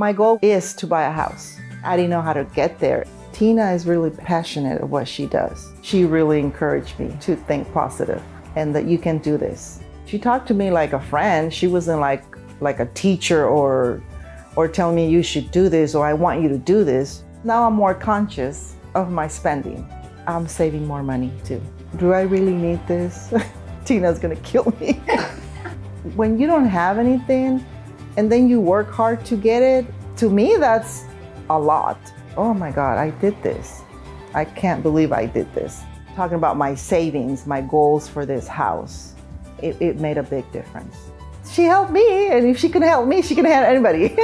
My goal is to buy a house. I didn't know how to get there. Tina is really passionate of what she does. She really encouraged me to think positive and that you can do this. She talked to me like a friend. She wasn't like a teacher or telling me you should do this or I want you to do this. Now I'm more conscious of my spending. I'm saving more money too. Do I really need this? Tina's gonna kill me. When you don't have anything and then you work hard to get it, to me that's a lot. Oh my God, I did this. I can't believe I did this. Talking about my savings, my goals for this house, it made a big difference. She helped me, and if she can help me, she can help anybody.